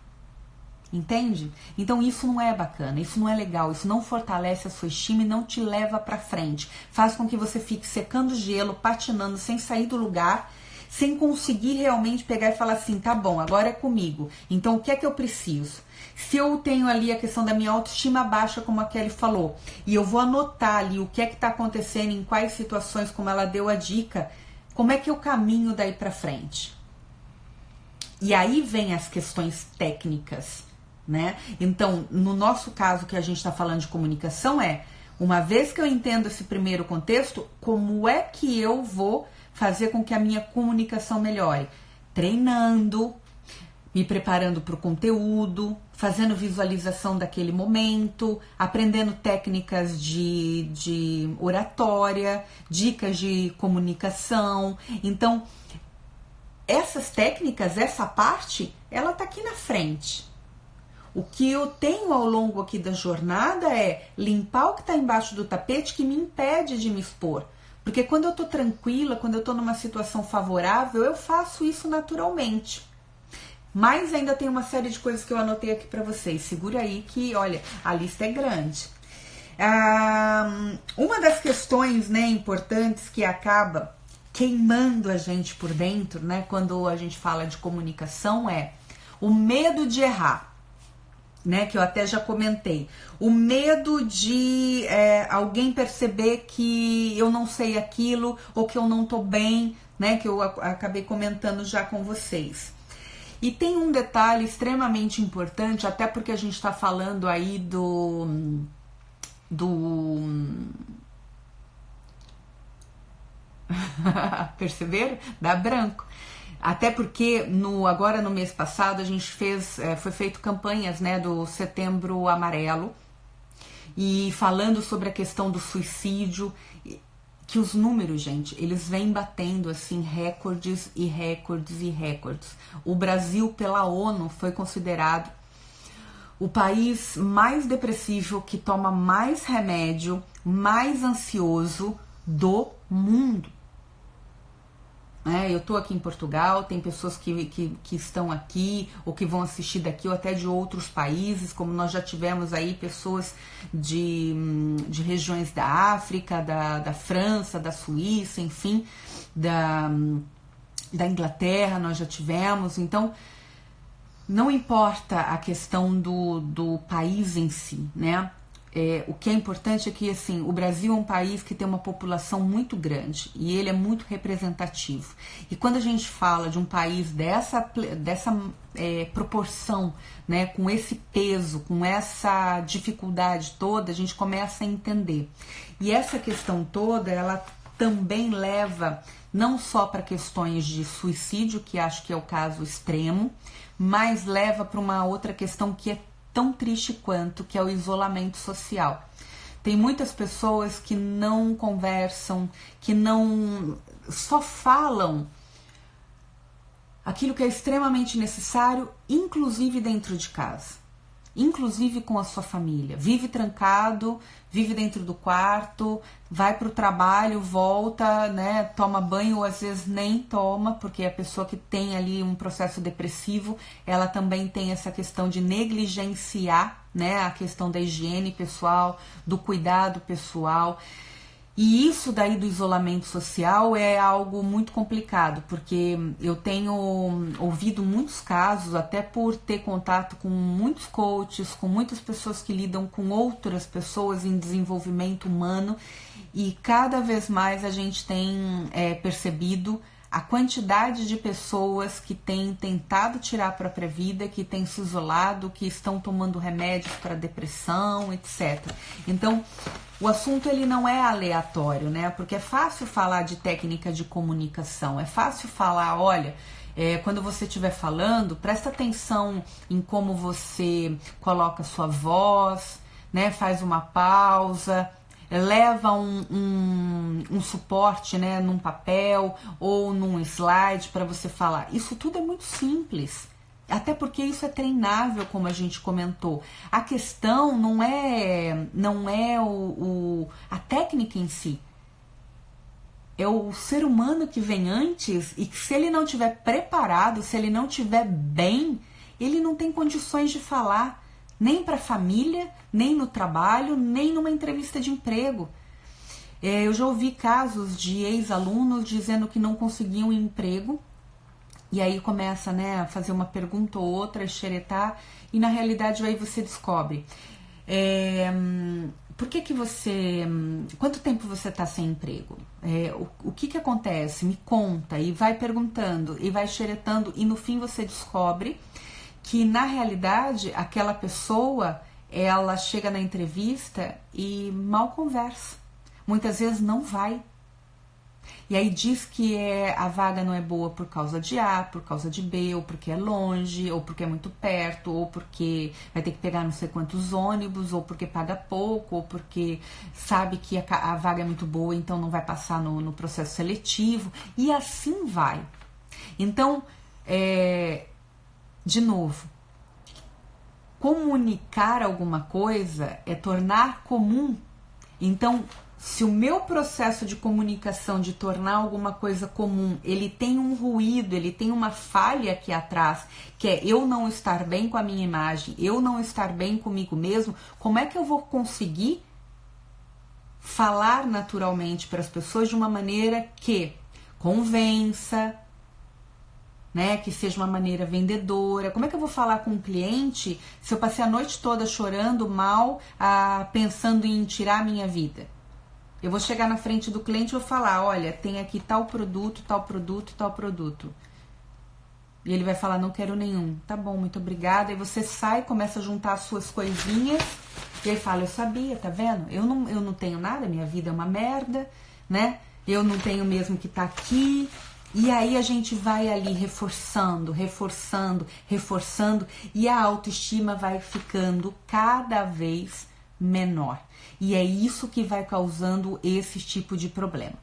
Entende? Então isso não é bacana, isso não é legal, isso não fortalece a sua estima e não te leva para frente. Faz com que você fique secando gelo, patinando, sem sair do lugar, sem conseguir realmente pegar e falar assim, tá bom, agora é comigo. Então o que é que eu preciso? Se eu tenho ali a questão da minha autoestima baixa, como a Kelly falou, e eu vou anotar ali o que é que tá acontecendo, em quais situações, como ela deu a dica, como é que eu caminho daí para frente? E aí vem as questões técnicas, né? Então, no nosso caso que a gente está falando de comunicação uma vez que eu entendo esse primeiro contexto, como é que eu vou fazer com que a minha comunicação melhore? Treinando, me preparando para o conteúdo, fazendo visualização daquele momento, aprendendo técnicas de oratória, dicas de comunicação. Então, essas técnicas, essa parte, ela tá aqui na frente. O que eu tenho ao longo aqui da jornada é limpar o que está embaixo do tapete que me impede de me expor. Porque quando eu tô tranquila, quando eu tô numa situação favorável, eu faço isso naturalmente. Mas ainda tem uma série de coisas que eu anotei aqui para vocês. Segura aí que, olha, a lista é grande. Uma das questões, né, importantes que acaba queimando a gente por dentro, né, quando a gente fala de comunicação é o medo de errar, né, que eu até já comentei. O medo de alguém perceber que eu não sei aquilo ou que eu não tô bem, né, que eu acabei comentando já com vocês. E tem um detalhe extremamente importante, até porque a gente está falando aí perceberam? Dá branco. Até porque agora no mês passado a gente foi feito campanhas, né, do Setembro Amarelo, e falando sobre a questão do suicídio, que os números, gente, eles vêm batendo assim recordes e recordes e recordes. O Brasil, pela ONU, foi considerado o país mais depressivo, que toma mais remédio, mais ansioso do mundo. Eu tô aqui em Portugal, tem pessoas que estão aqui ou que vão assistir daqui ou até de outros países, como nós já tivemos aí pessoas de regiões da África, da França, da Suíça, enfim, da Inglaterra nós já tivemos. Então, não importa a questão do país em si, né? O que é importante é que, assim, o Brasil é um país que tem uma população muito grande e ele é muito representativo. E quando a gente fala de um país dessa proporção, né, com esse peso, com essa dificuldade toda, a gente começa a entender. E essa questão toda, ela também leva não só para questões de suicídio, que acho que é o caso extremo, mas leva para uma outra questão que é tão triste quanto, que é o isolamento social. Tem muitas pessoas que não conversam, que não só falam aquilo que é extremamente necessário, inclusive dentro de casa, inclusive com a sua família. Vive trancado, vive dentro do quarto, vai para o trabalho, volta, né, toma banho ou às vezes nem toma, porque a pessoa que tem ali um processo depressivo, ela também tem essa questão de negligenciar, né, a questão da higiene pessoal, do cuidado pessoal. E isso daí do isolamento social é algo muito complicado, porque eu tenho ouvido muitos casos, até por ter contato com muitos coaches, com muitas pessoas que lidam com outras pessoas em desenvolvimento humano, e cada vez mais a gente tem percebido a quantidade de pessoas que têm tentado tirar a própria vida, que têm se isolado, que estão tomando remédios para depressão, etc. Então, o assunto ele não é aleatório, né? Porque é fácil falar de técnica de comunicação, é fácil falar, olha, quando você estiver falando, presta atenção em como você coloca sua voz, né? Faz uma pausa, leva um suporte, né, num papel ou num slide para você falar. Isso tudo é muito simples. Até porque isso é treinável, como a gente comentou. A questão não é a técnica em si. É o ser humano que vem antes e que, se ele não estiver preparado, se ele não estiver bem, ele não tem condições de falar nem para a família, nem no trabalho, nem numa entrevista de emprego. Eu já ouvi casos de ex-alunos dizendo que não conseguiam emprego, e aí começa, né, a fazer uma pergunta ou outra, a xeretar, e na realidade aí você descobre por que você... Quanto tempo você está sem emprego? O que acontece? Me conta. E vai perguntando, e vai xeretando, e no fim você descobre que, na realidade, aquela pessoa, ela chega na entrevista e mal conversa. Muitas vezes não vai. E aí diz que a vaga não é boa por causa de A, por causa de B, ou porque é longe, ou porque é muito perto, ou porque vai ter que pegar não sei quantos ônibus, ou porque paga pouco, ou porque sabe que a vaga é muito boa, então não vai passar no processo seletivo, e assim vai. Então, de novo, comunicar alguma coisa é tornar comum. Então, se o meu processo de comunicação, de tornar alguma coisa comum, ele tem um ruído, ele tem uma falha aqui atrás, que é eu não estar bem com a minha imagem, eu não estar bem comigo mesmo, como é que eu vou conseguir falar naturalmente para as pessoas de uma maneira que convença, né, que seja uma maneira vendedora? Como é que eu vou falar com um cliente se eu passei a noite toda chorando mal, pensando em tirar a minha vida? Eu vou chegar na frente do cliente e vou falar, olha, tem aqui tal produto, tal produto, tal produto. E ele vai falar, não quero nenhum. Tá bom, muito obrigada. E você sai, começa a juntar as suas coisinhas, e aí fala, eu sabia, tá vendo? Eu não tenho nada, minha vida é uma merda, né? Eu não tenho mesmo que tá aqui. E aí a gente vai ali reforçando, e a autoestima vai ficando cada vez menor. E é isso que vai causando esse tipo de problema.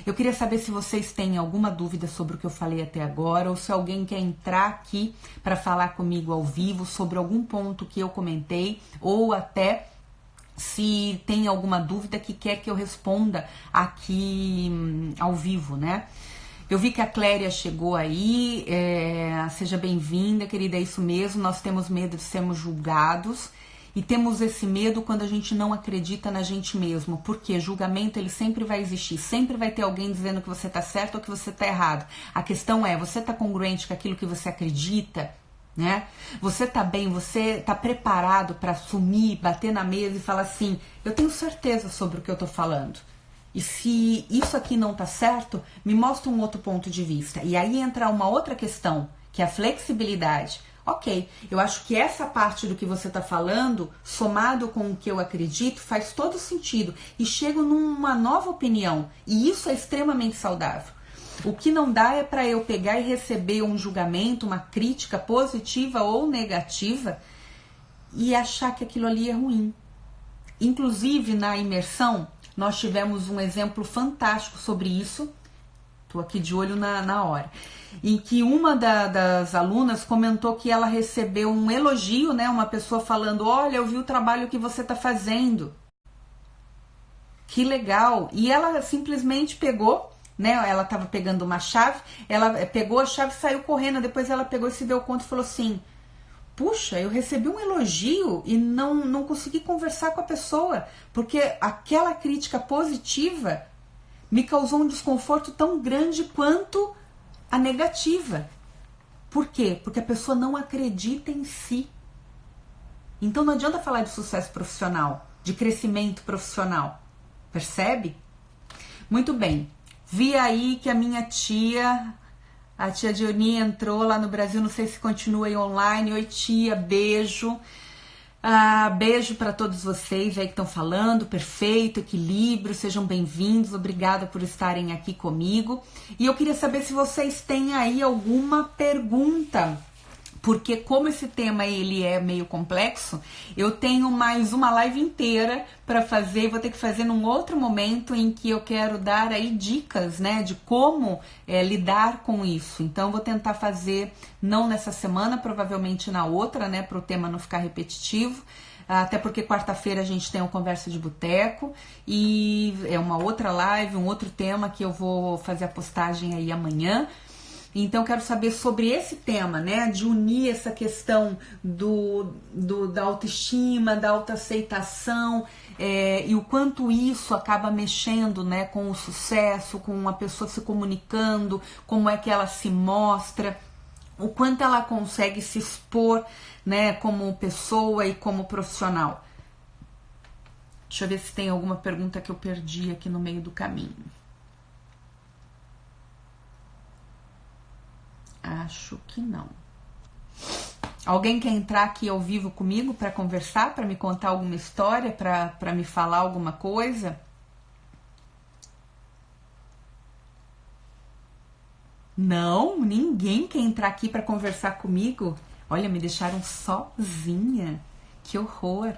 Eu queria saber se vocês têm alguma dúvida sobre o que eu falei até agora, ou se alguém quer entrar aqui para falar comigo ao vivo sobre algum ponto que eu comentei, ou até se tem alguma dúvida que quer que eu responda aqui ao vivo, né? Eu vi que a Cléria chegou aí, seja bem-vinda, querida, é isso mesmo, nós temos medo de sermos julgados. E temos esse medo quando a gente não acredita na gente mesmo, porque julgamento ele sempre vai existir, sempre vai ter alguém dizendo que você está certo ou que você está errado. A questão é, você está congruente com aquilo que você acredita, né? Você está bem, você está preparado para assumir, bater na mesa e falar assim, eu tenho certeza sobre o que eu estou falando. E se isso aqui não está certo, me mostra um outro ponto de vista. E aí entra uma outra questão, que é a flexibilidade. Ok, eu acho que essa parte do que você está falando, somado com o que eu acredito, faz todo sentido. E chego numa nova opinião. E isso é extremamente saudável. O que não dá é para eu pegar e receber um julgamento, uma crítica positiva ou negativa e achar que aquilo ali é ruim. Inclusive, na imersão, nós tivemos um exemplo fantástico sobre isso. Estou aqui de olho na hora. Em que uma das alunas comentou que ela recebeu um elogio, né? Uma pessoa falando, olha, eu vi o trabalho que você está fazendo. Que legal. E ela simplesmente pegou, né? Ela estava pegando uma chave, ela pegou a chave e saiu correndo. Depois ela pegou e se deu conta e falou assim, puxa, eu recebi um elogio e não consegui conversar com a pessoa, porque aquela crítica positiva me causou um desconforto tão grande quanto a negativa. Por quê? Porque a pessoa não acredita em si. Então não adianta falar de sucesso profissional, de crescimento profissional. Percebe? Muito bem. Vi aí que a minha tia, a tia Dioni, entrou lá no Brasil, não sei se continua aí online. Oi, tia, beijo. Beijo para todos vocês aí que estão falando, perfeito, equilíbrio, sejam bem-vindos, obrigada por estarem aqui comigo. E eu queria saber se vocês têm aí alguma pergunta porque como esse tema ele é meio complexo, eu tenho mais uma live inteira para fazer, vou ter que fazer num outro momento em que eu quero dar aí dicas, né, de como lidar com isso. Então vou tentar fazer não nessa semana, provavelmente na outra, né, para o tema não ficar repetitivo. Até porque quarta-feira a gente tem um Conversa de Boteco e é uma outra live, um outro tema que eu vou fazer a postagem aí amanhã. Então, eu quero saber sobre esse tema, né? De unir essa questão da autoestima, da autoaceitação, e o quanto isso acaba mexendo, né, com o sucesso, com a pessoa se comunicando, como é que ela se mostra, o quanto ela consegue se expor, né, como pessoa e como profissional. Deixa eu ver se tem alguma pergunta que eu perdi aqui no meio do caminho. Acho que não. Alguém quer entrar aqui ao vivo comigo para conversar, para me contar alguma história, para me falar alguma coisa? Não, ninguém quer entrar aqui para conversar comigo. Olha, me deixaram sozinha. Que horror.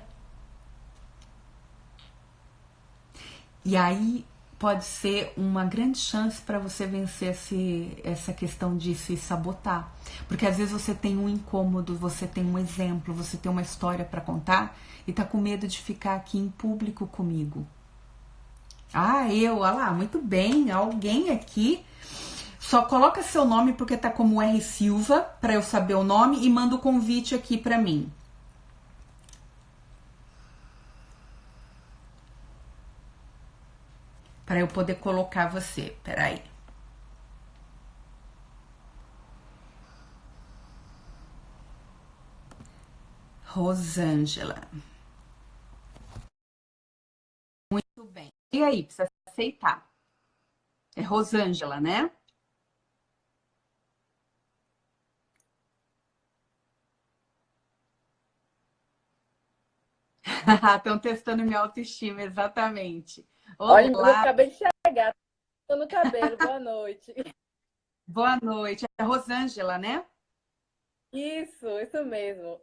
E aí pode ser uma grande chance para você vencer essa questão de se sabotar. Porque às vezes você tem um incômodo, você tem um exemplo, você tem uma história para contar e tá com medo de ficar aqui em público comigo. Olha lá, muito bem, alguém aqui. Só coloca seu nome porque tá como R Silva, para eu saber o nome, e manda o convite aqui para mim. Para eu poder colocar você. Peraí. Rosângela. Muito bem. E aí, precisa aceitar. É Rosângela, né? Estão testando minha autoestima, exatamente. Olha, eu Olá, acabei de chegar, tô no cabelo, boa noite. boa noite. É Rosângela, né? Isso mesmo.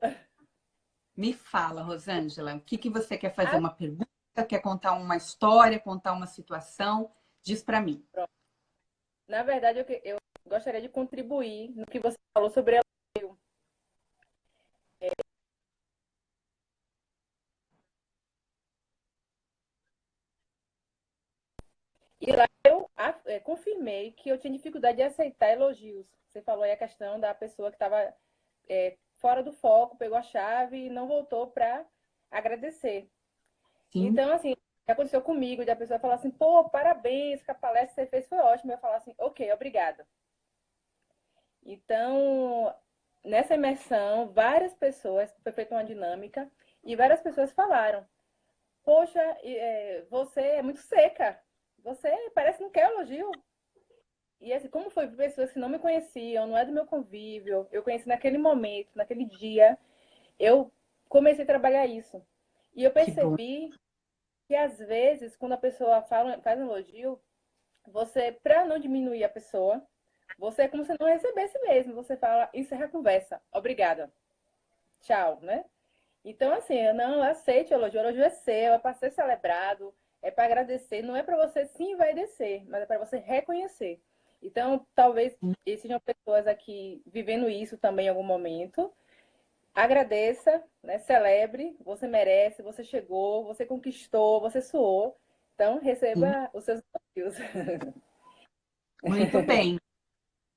Me fala, Rosângela, o que você quer fazer? Ah, Uma pergunta? Quer contar uma história, contar uma situação? Diz para mim. pronto. Na verdade, eu gostaria de contribuir no que você falou sobre elogio. E lá eu confirmei que eu tinha dificuldade de aceitar elogios. Você falou aí a questão da pessoa que estava fora do foco, pegou a chave e não voltou para agradecer. Sim. Então, assim, aconteceu comigo, de a pessoa falar assim, pô, parabéns, que a palestra que você fez foi ótima. Eu falar assim, ok, obrigada. Então, nessa imersão, várias pessoas, foi feita uma dinâmica, e várias pessoas falaram, poxa, você é muito seca, você parece que não quer elogio. E assim, como foi pessoas que não me conheciam, não é do meu convívio, eu conheci naquele momento, naquele dia, eu comecei a trabalhar isso. E eu Que bom. percebi que às vezes, quando a pessoa faz um elogio, você, para não diminuir a pessoa, você é como se não recebesse mesmo. Você fala, encerra a conversa. Obrigada. Tchau, né? Então, assim, eu não aceite o elogio é seu, é para ser celebrado, é para agradecer, não é para você se envaidecer, mas é para você reconhecer. Então, talvez sejam pessoas aqui vivendo isso também em algum momento. Agradeça, né? Celebre, você merece, você chegou, você conquistou, você suou. Então, Sim. receba os seus elogios. Muito bem,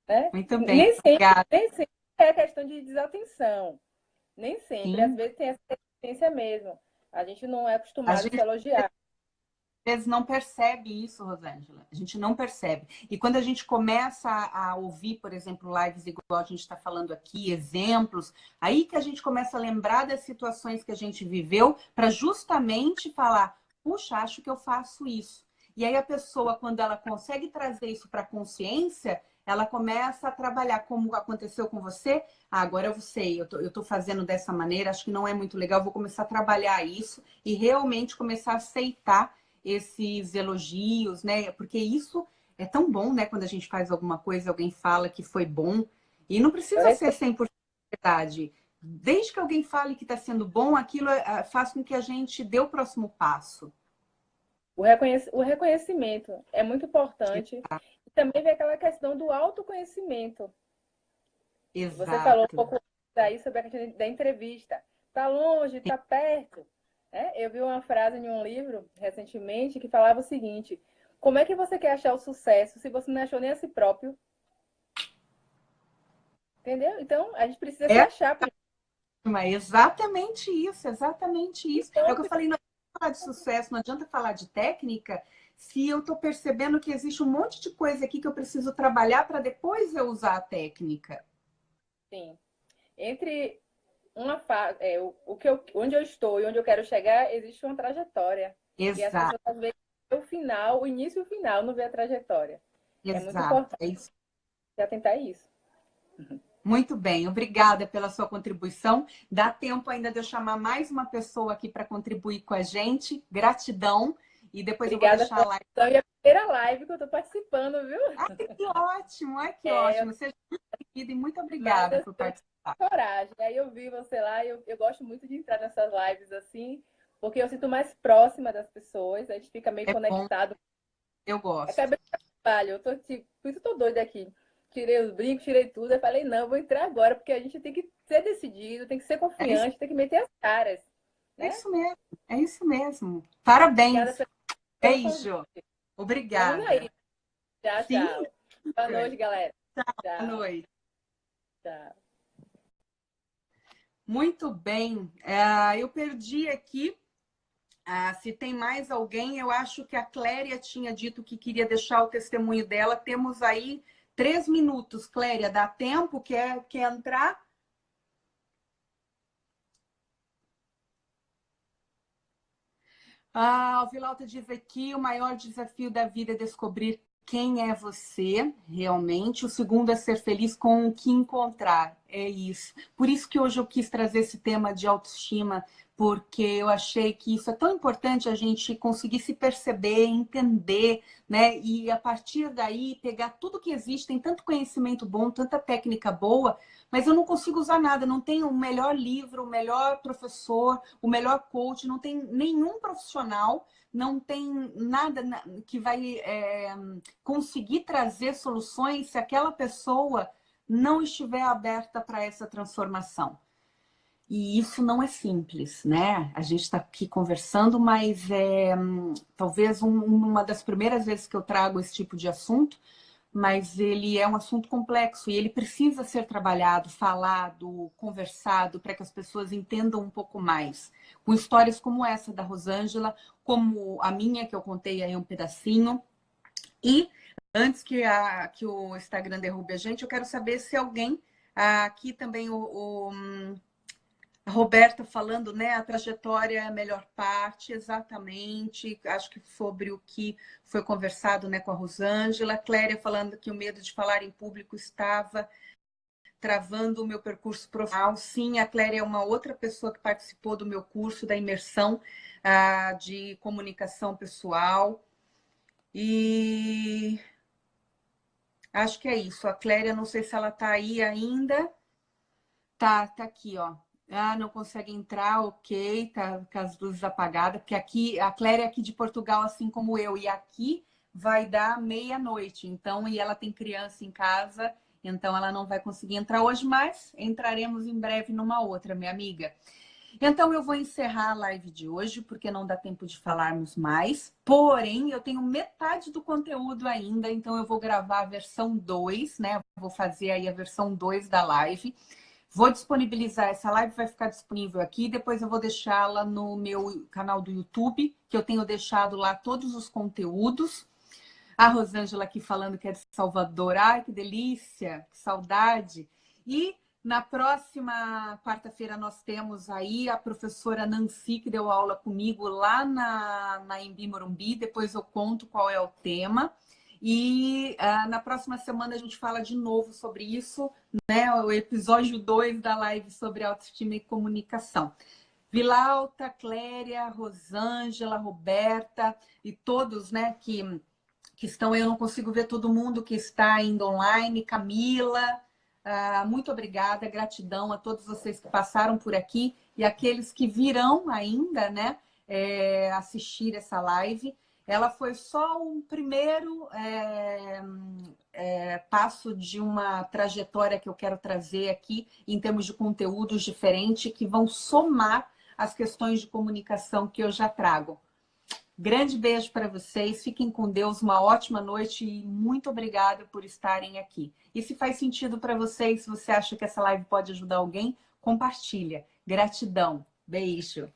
Né? muito bem. Nem sempre, Obrigada. nem sempre é questão de desatenção. Nem sempre. Às Sim. vezes tem essa resistência mesmo. A gente não é A acostumado a se gente elogiar. às vezes não percebe isso, Rosângela. A gente não percebe. E quando a gente começa a ouvir, por exemplo, lives igual a gente está falando aqui, exemplos, aí que a gente começa a lembrar das situações que a gente viveu para justamente falar, puxa, acho que eu faço isso. E aí a pessoa, quando ela consegue trazer isso para a consciência, ela começa a trabalhar como aconteceu com você. Ah, agora eu sei, eu tô fazendo dessa maneira, acho que não é muito legal, vou começar a trabalhar isso e realmente começar a aceitar esses elogios, né? Porque isso é tão bom, né? Quando a gente faz alguma coisa, alguém fala que foi bom. E não Eu precisa ser recebo, 100% verdade. Desde que alguém fale que está sendo bom, aquilo faz com que a gente dê o próximo passo. O reconhecimento é muito importante. E também vem aquela questão do autoconhecimento. Você falou um Exato. pouco aí sobre a questão da entrevista. Está longe, está perto. Eu vi uma frase em um livro recentemente que falava o seguinte: como é que você quer achar o sucesso se você não achou nem a si próprio? Entendeu? Então, a gente precisa se É achar. exatamente isso, exatamente isso. É o que eu Então, falei, não adianta falar de sucesso, não adianta falar de técnica, se eu estou percebendo que existe um monte de coisa aqui que eu preciso trabalhar para depois eu usar a técnica. sim, entre uma fase, onde eu estou e onde eu quero chegar, existe uma trajetória. E as Exato, pessoas veem o final, o início e o final, não vê a trajetória. É muito exato. importante É isso. atentar a isso. Muito bem, obrigada pela sua contribuição. Dá tempo ainda de eu chamar mais uma pessoa aqui para contribuir com a gente. Gratidão. E depois eu vou Obrigada deixar a pela live. atenção e a primeira live que eu estou participando, viu? Ai, que ótimo, ai, que É, ótimo. Seja bem-vinda e muito mas obrigada eu por tenho participar. coragem. Aí eu vi você lá e eu gosto muito de entrar nessas lives assim, porque eu sinto mais próxima das pessoas, a gente fica meio É bom, conectado. eu gosto. Acabei de trabalho, eu tô, tipo, tô doida aqui. Tirei os brincos, tirei tudo. Eu falei, não, vou entrar agora, porque a gente tem que ser decidido, tem que ser É isso, confiante, tem que meter as caras, é né? isso mesmo, é isso mesmo. Obrigada Parabéns. pelo convite. Beijo. Vamos aí. Obrigada. Tchau, Sim, tchau. Boa noite, galera. boa Tchau, noite. tchau. Muito bem. Eu perdi aqui. Se tem mais alguém, eu acho que a Cléria tinha dito que queria deixar o testemunho dela. Temos aí 3 minutos. Cléria, dá tempo? Quer entrar? O Vilauta diz aqui: o maior desafio da vida é descobrir quem é você realmente. O segundo é ser feliz com o que encontrar. É isso. Por isso que hoje eu quis trazer esse tema de autoestima, porque eu achei que isso é tão importante a gente conseguir se perceber, entender, né? E a partir daí pegar tudo que existe, tem tanto conhecimento bom, tanta técnica boa, mas eu não consigo usar nada, não tenho o melhor livro, o melhor professor, o melhor coach, não tem nenhum profissional, não tem nada que vai conseguir trazer soluções se aquela pessoa não estiver aberta para essa transformação. E isso não é simples, né? A gente está aqui conversando, mas talvez uma das primeiras vezes que eu trago esse tipo de assunto, mas ele é um assunto complexo e ele precisa ser trabalhado, falado, conversado, para que as pessoas entendam um pouco mais. Com histórias como essa da Rosângela, como a minha, que eu contei aí um pedacinho. E antes que o Instagram derrube a gente, eu quero saber se alguém, aqui também a Roberta falando, né, a trajetória é a melhor parte, exatamente, acho que sobre o que foi conversado, né, com a Rosângela. Cléria falando que o medo de falar em público estava travando o meu percurso profissional. Sim, a Cléria é uma outra pessoa que participou do meu curso da imersão de comunicação pessoal. E acho que é isso. A Cléria, não sei se ela está aí ainda. Tá aqui, ó. Não consegue entrar, ok, tá com as luzes apagadas, porque aqui, a Cléria é aqui de Portugal, assim como eu, e aqui vai dar meia-noite, então, e ela tem criança em casa, então ela não vai conseguir entrar hoje, mas entraremos em breve numa outra, minha amiga. Então, eu vou encerrar a live de hoje, porque não dá tempo de falarmos mais. Porém, eu tenho metade do conteúdo ainda, então eu vou gravar a versão 2, né? Vou fazer aí a versão 2 da live. Vou disponibilizar essa live, vai ficar disponível aqui. Depois eu vou deixá-la no meu canal do YouTube, que eu tenho deixado lá todos os conteúdos. A Rosângela aqui falando que é de Salvador. Ai, que delícia, que saudade. E na próxima quarta-feira nós temos aí a professora Nancy, que deu aula comigo lá na Embi Morumbi. Depois eu conto qual é o tema. E na próxima semana a gente fala de novo sobre isso, né? O episódio 2 da live sobre autoestima e comunicação. Vilauta, Cléria, Rosângela, Roberta e todos, né, que estão, eu não consigo ver todo mundo que está ainda online, Camila, Muito obrigada, gratidão a todos vocês que passaram por aqui e aqueles que virão ainda, né, assistir essa live. Ela foi só um primeiro passo de uma trajetória que eu quero trazer aqui em termos de conteúdos diferentes que vão somar as questões de comunicação que eu já trago. Grande beijo para vocês, fiquem com Deus, uma ótima noite e muito obrigada por estarem aqui. E se faz sentido para vocês, se você acha que essa live pode ajudar alguém, compartilha. Gratidão. Beijo.